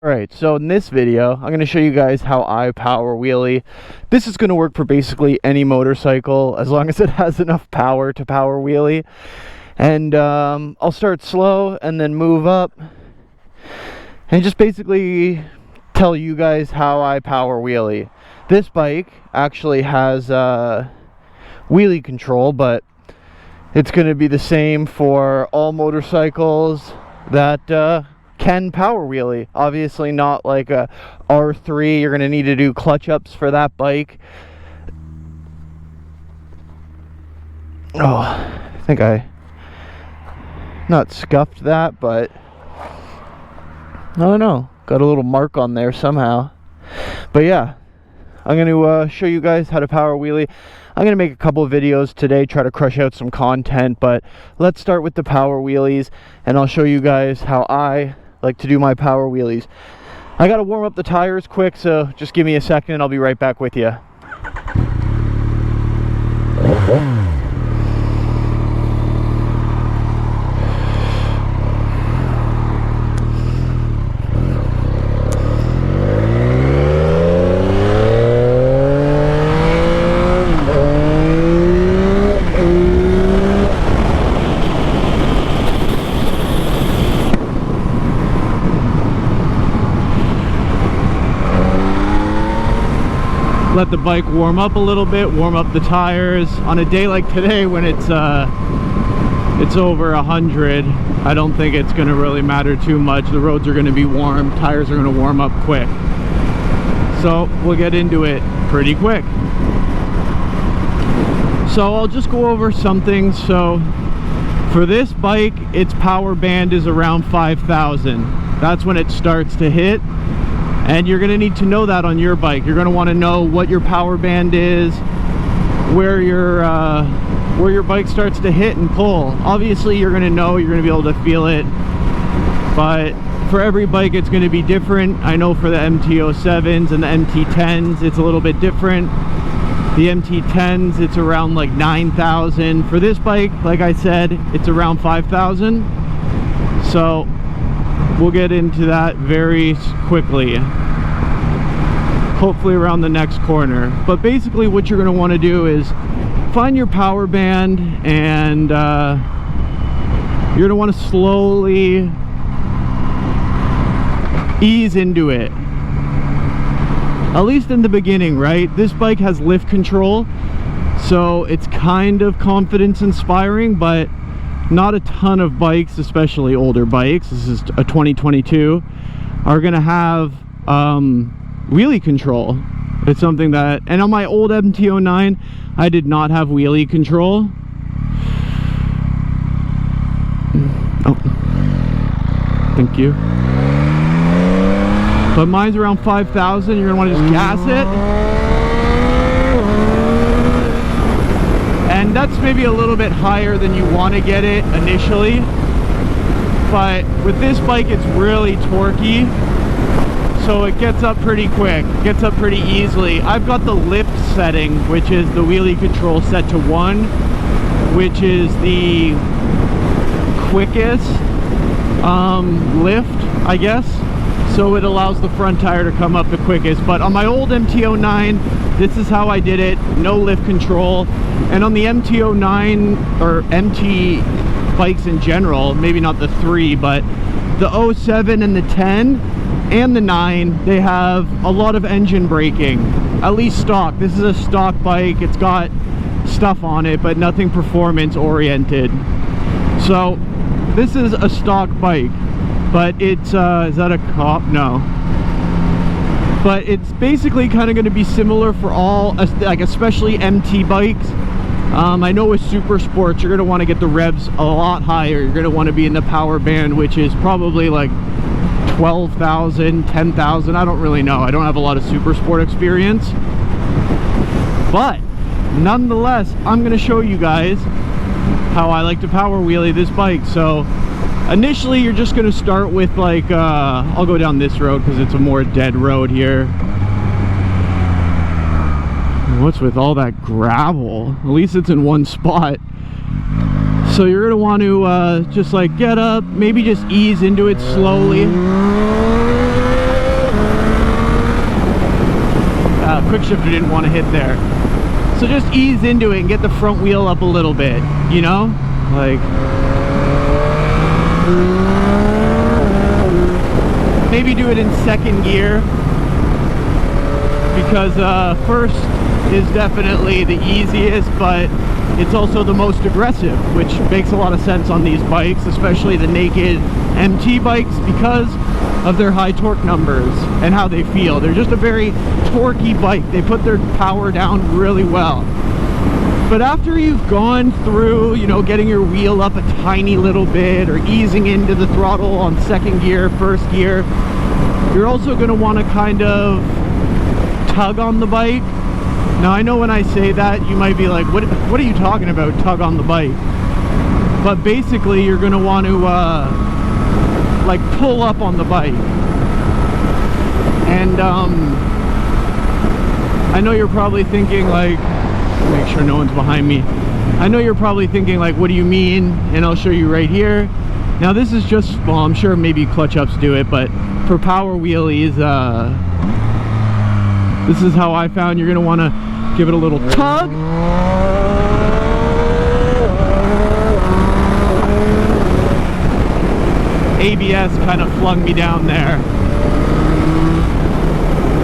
Alright, so in this video, I'm going to show you guys how I power wheelie. This is going to work for basically any motorcycle, as long as it has enough power to power wheelie. And I'll start slow and then move up. And just basically tell you guys how I power wheelie. This bike actually has wheelie control, but it's going to be the same for all motorcycles that can power wheelie. Obviously not like a R3. You're going to need to do clutch ups for that bike. Oh, I think I not scuffed that, but I don't know, got a little mark on there somehow. But yeah, I'm going to show you guys how to power wheelie. I'm going to make a couple of videos today, try to crush out some content, but let's start with the power wheelies, and I'll show you guys how I like to do my power wheelies. I got to warm up the tires quick, so just give me a second and I'll be right back with you. Let the bike warm up a little bit, warm up the tires. On a day like today when it's over 100, I don't think it's going to really matter too much. The roads are going to be warm, tires are going to warm up quick. So we'll get into it pretty quick. So I'll just go over something. So for this bike, its power band is around 5,000. That's when it starts to hit. And you're going to need to know that on your bike. You're going to want to know what your power band is, where your bike starts to hit and pull. Obviously, you're going to know, you're going to be able to feel it. But for every bike, it's going to be different. I know for the MT-07s and the MT-10s, it's a little bit different. The MT-10s, it's around like 9,000. For this bike, like I said, it's around 5,000. So we'll get into that very quickly, hopefully around the next corner. But basically what you're going to want to do is find your power band, and you're going to want to slowly ease into it, at least in the beginning, right? This bike has lift control, so it's kind of confidence inspiring, but not a ton of bikes, especially older bikes, this is a 2022, are gonna have wheelie control. It's something that, and on my old MT-09, I did not have wheelie control. Oh, thank you. But mine's around 5,000. You're gonna want to just gas it. And that's maybe a little bit higher than you want to get it initially. But with this bike, it's really torquey, so it gets up pretty quick, gets up pretty easily. I've got the lift setting, which is the wheelie control, set to 1, which is the quickest lift, I guess. So it allows the front tire to come up the quickest. But on my old MT-09, this is how I did it, no lift control. And on the MT-09, or MT bikes in general, maybe not the 3, but the 07 and the 10 and the 9, they have a lot of engine braking, at least stock. This is a stock bike, it's got stuff on it, but nothing performance oriented. So this is a stock bike, but it's, is that a cop? No. But it's basically kind of going to be similar for all, like especially MT bikes. I know with super sports, you're going to want to get the revs a lot higher. You're going to want to be in the power band, which is probably like 12,000, 10,000. I don't really know. I don't have a lot of super sport experience. But nonetheless, I'm going to show you guys how I like to power wheelie this bike. So initially, you're just going to start with like, I'll go down this road because it's a more dead road here. What's with all that gravel? At least it's in one spot. So you're going to want to just like get up, maybe just ease into it slowly. quick shifter didn't want to hit there. So just ease into it and get the front wheel up a little bit, you know? Like, maybe do it in second gear, because first is definitely the easiest, but it's also the most aggressive, which makes a lot of sense on these bikes, especially the naked MT bikes, because of their high torque numbers and how they feel. They're just a very torquey bike. They put their power down really well. But after you've gone through, you know, getting your wheel up a tiny little bit or easing into the throttle on second gear, first gear, you're also going to want to kind of tug on the bike. Now, I know when I say that, you might be like, what are you talking about, tug on the bike? But basically, you're going to want to like pull up on the bike. And I know you're probably thinking like, make sure no one's behind me. I know you're probably thinking like, what do you mean? And I'll show you right here. Now this is just, well, I'm sure maybe clutch ups do it, but for power wheelies, this is how I found you're gonna wanna give it a little tug. ABS kind of flung me down there.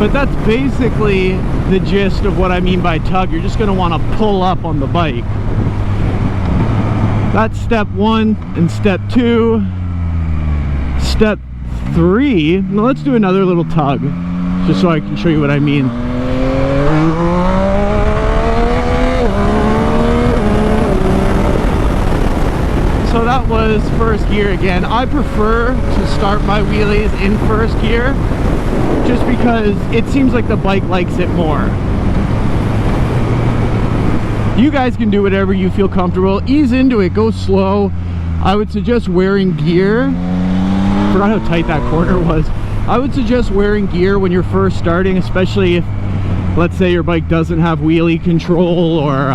But that's basically the gist of what I mean by tug. You're just going to want to pull up on the bike. That's step one and step two. Step three, now let's do another little tug, just so I can show you what I mean. So that was first gear again. I prefer to start my wheelies in first gear, just because it seems like the bike likes it more. You guys can do whatever you feel comfortable. Ease into it, go slow. I would suggest wearing gear. Forgot how tight that corner was. I would suggest wearing gear when you're first starting, especially if, let's say, your bike doesn't have wheelie control, or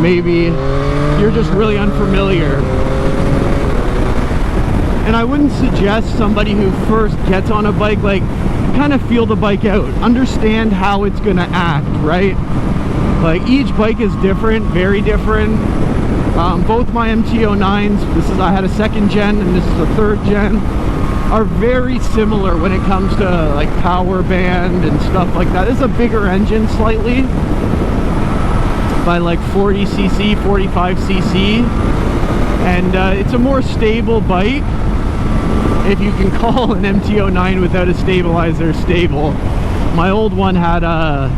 maybe you're just really unfamiliar. And I wouldn't suggest somebody who first gets on a bike, like, kind of feel the bike out, understand how it's gonna act, right? Like, each bike is different, very different. Both my MT09s, I had a second gen and this is a third gen, are very similar when it comes to like power band and stuff like that. It's a bigger engine slightly, by like 40 cc, 45 cc, and it's a more stable bike, if you can call an MT09 without a stabilizer stable. My old one had a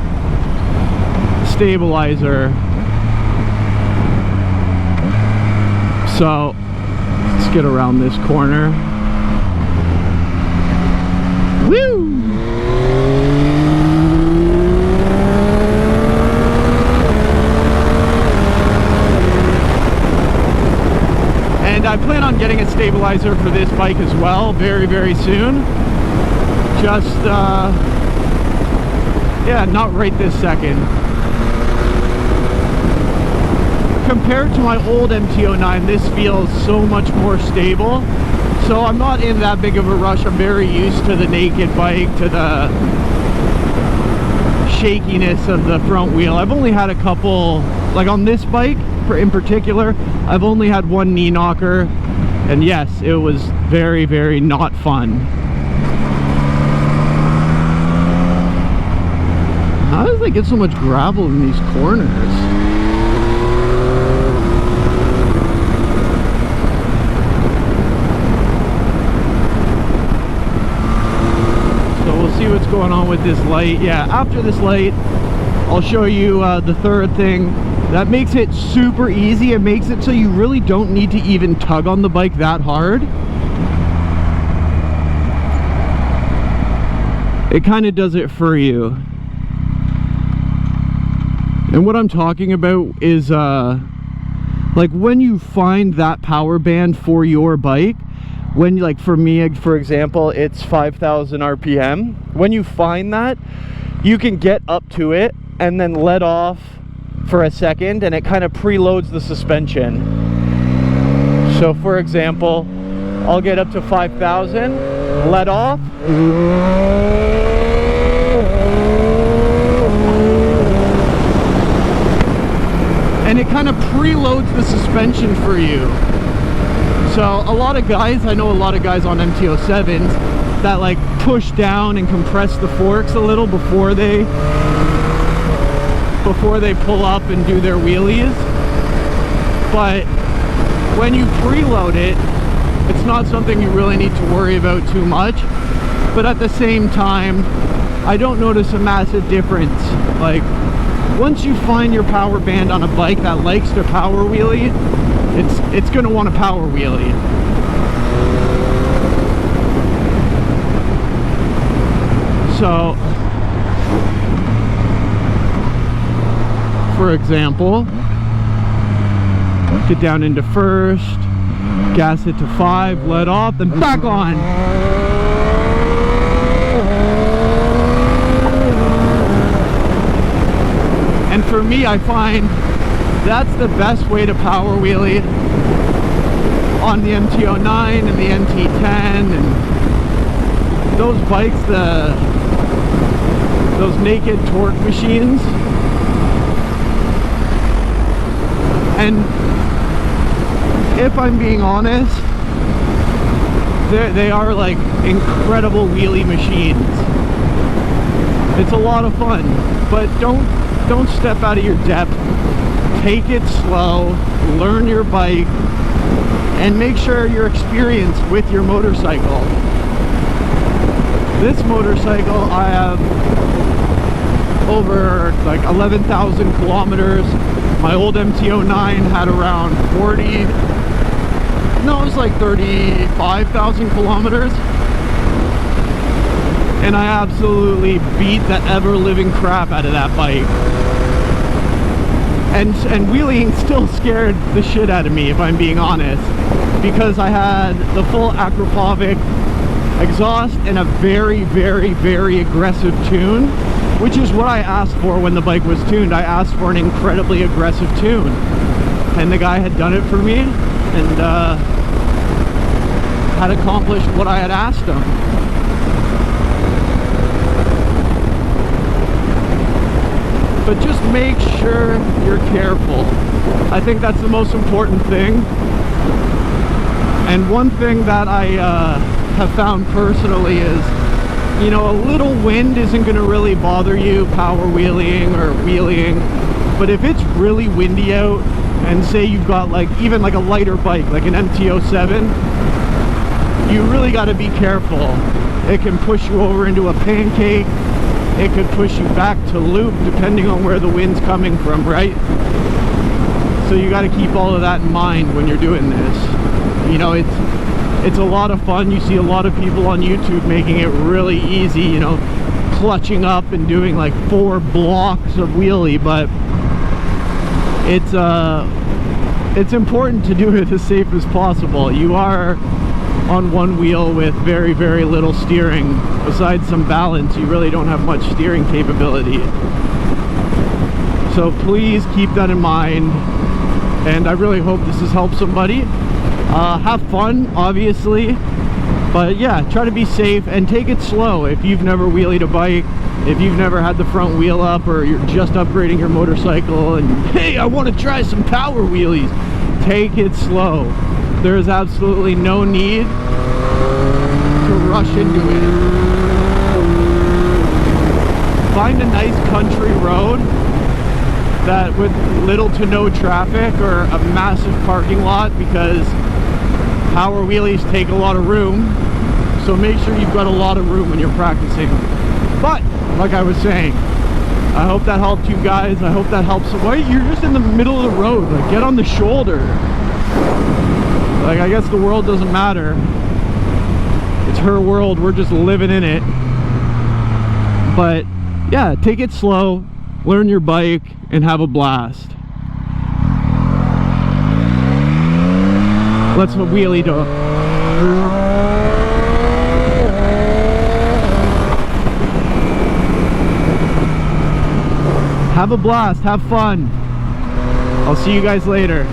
stabilizer. So let's get around this corner. Woo! And I plan on getting a stabilizer for this bike as well very, very soon. Just, yeah, not right this second. Compared to my old MT09, this feels so much more stable. So I'm not in that big of a rush. I'm very used to the naked bike, to the shakiness of the front wheel. I've only had a couple, like on this bike in particular, I've only had one knee knocker, and yes, it was very, very not fun. How does they get so much gravel in these corners? See what's going on with this light. Yeah, after this light I'll show you the third thing that makes it super easy. It makes it so you really don't need to even tug on the bike that hard. It kind of does it for you. And what I'm talking about is like when you find that power band for your bike, when, like for me, for example, it's 5,000 RPM. When you find that, you can get up to it and then let off for a second, and it kind of preloads the suspension. So for example, I'll get up to 5,000, let off, and it kind of preloads the suspension for you. So a lot of guys, I know a lot of guys on MT-07s that like push down and compress the forks a little before they pull up and do their wheelies. But when you preload it, it's not something you really need to worry about too much. But at the same time, I don't notice a massive difference. Like, once you find your power band on a bike that likes to power wheelie, it's gonna want to power wheelie. So, for example, get down into first, gas it to 5, let off, then back on. And for me, I find that's the best way to power wheelie on the MT-09 and the MT-10 and those bikes, those naked torque machines. And if I'm being honest, they are like incredible wheelie machines. It's a lot of fun, but don't step out of your depth. Take it slow, learn your bike, and make sure you're experienced with your motorcycle. This motorcycle, I have over like 11,000 kilometers. My old MT-09 had around 40, no, it was like 35,000 kilometers. And I absolutely beat the ever-living crap out of that bike. And wheeling still scared the shit out of me, if I'm being honest, because I had the full Akrapovic exhaust and a very, very, very aggressive tune, which is what I asked for when the bike was tuned. I asked for an incredibly aggressive tune, and the guy had done it for me and had accomplished what I had asked him. But just make sure you're careful. I think that's the most important thing. And one thing that I have found personally is, you know, a little wind isn't going to really bother you power wheeling or wheeling. But if it's really windy out, and say you've got like even like a lighter bike, like an MT-07, you really got to be careful. It can push you over into a pancake. It could push you back to loop depending on where the wind's coming from, right? So you got to keep all of that in mind when you're doing this. You know, it's a lot of fun. You see a lot of people on YouTube making it really easy, you know, clutching up and doing like 4 blocks of wheelie, but it's important to do it as safe as possible. You are on one wheel with very, very little steering. Besides some balance, you really don't have much steering capability. So please keep that in mind, and I really hope this has helped somebody. Have fun, obviously, but yeah, try to be safe and take it slow. If you've never wheelied a bike, if you've never had the front wheel up, or you're just upgrading your motorcycle and hey, I want to try some power wheelies, take it slow. There is absolutely no need to rush into it. Find a nice country road that with little to no traffic or a massive parking lot, because power wheelies take a lot of room. So make sure you've got a lot of room when you're practicing. But like I was saying, I hope that helped you guys. I hope that helps. Why, you're just in the middle of the road, like get on the shoulder. Like, I guess the world doesn't matter. It's her world, we're just living in it. But yeah, take it slow, learn your bike, and have a blast. Let's wheelie to. Have a blast, have fun. I'll see you guys later.